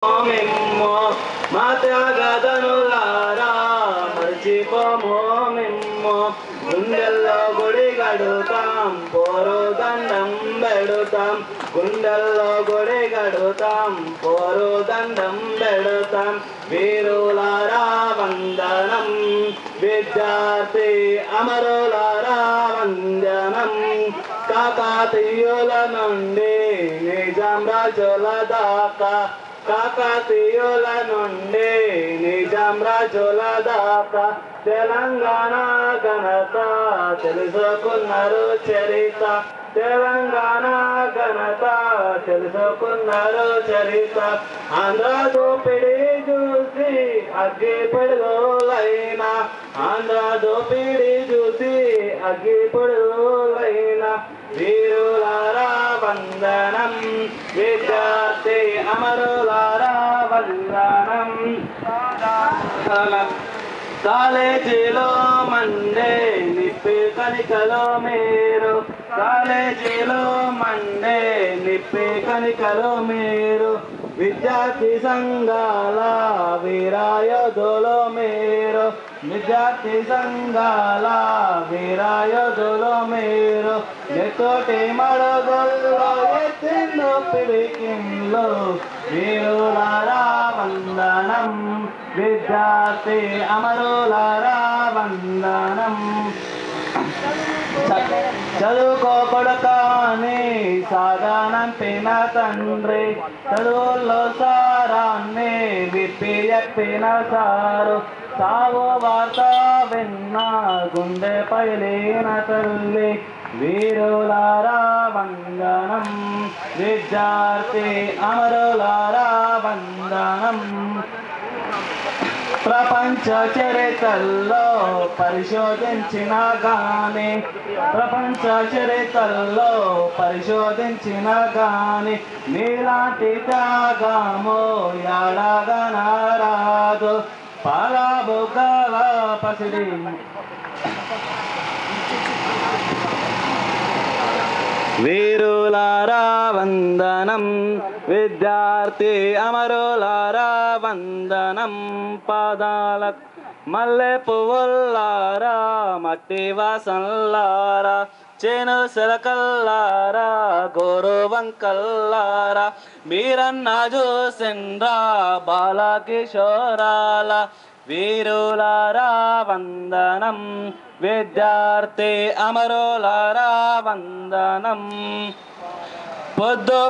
మిమ్మో మా త్యాగదనులారా మర్చిపోమో మిమ్మో గుండెల్లో గుడి గడుతాం పోరు దండం పెడుతాం గుండెల్లో గుడి గడుతాం పోరు దండం పెడుతాం వీరులారా వందనం విద్యార్థి అమరులారా వందనం కాకతీయుల నుండి నిజాం రాజుల దాకా కాకతీయుల నుండి నిజాం రాజుల దాకా తెలంగాణ ఘనత తెలుసుకున్నారు చరిత తెలంగాణ ఘనత తెలుసుకున్నారు చరిత ఆంధ్ర దోపిడీ చూసి అగ్గి పిడుగులైనా ఆంధ్ర దోపిడీ చూసి అగ్గి పిడుగులైనా వీరులారా వందనం విద్యార్థి అమరులారా వందనం కాలేజీలో మండే నిప్పి కణికలో మీరు కాలేజీలో మండే నిప్పి కణికలో మీరు విద్యార్థి సంఘాల వీరాయోధులు మీరు విద్యార్థి సంఘాల వీరాయోధులు మీరు ఎత్తోటి మడుగుల్లో ఎత్తిందో పిడికింలో వీరులారా వందనం విద్యార్థి అమరులారా వందనం చదువుకో కొడుకాని సాగనంపిన తండ్రి చదువుల్లో సారాన్ని విప్పి చెప్పిన సారు సావు వార్త విన్న గుండె పైలిన తల్లి వీరులారా వందనం విద్యార్థి అమరులారా వందనం ప్రపంచ చరిత్రలో పరిశోధించిన గాని ప్రపంచ చరిత్రలో పరిశోధించిన గాని నీలాంటి త్యాగము ఎడగనరాదు పాలబుగ్గల పసిడి వీరులారా వందనం విద్యార్థి అమరులారా వందనం పాదాల మల్లె పువ్వులారా మట్టి వాసనలారా చేను సిలకల్లారా గోరు వంకల్లారా మీరన్న చూసిండ్రా బాలకిషోరాల వీరులారా వందనం విద్యార్థి అమరులారా వందనం పొద్దు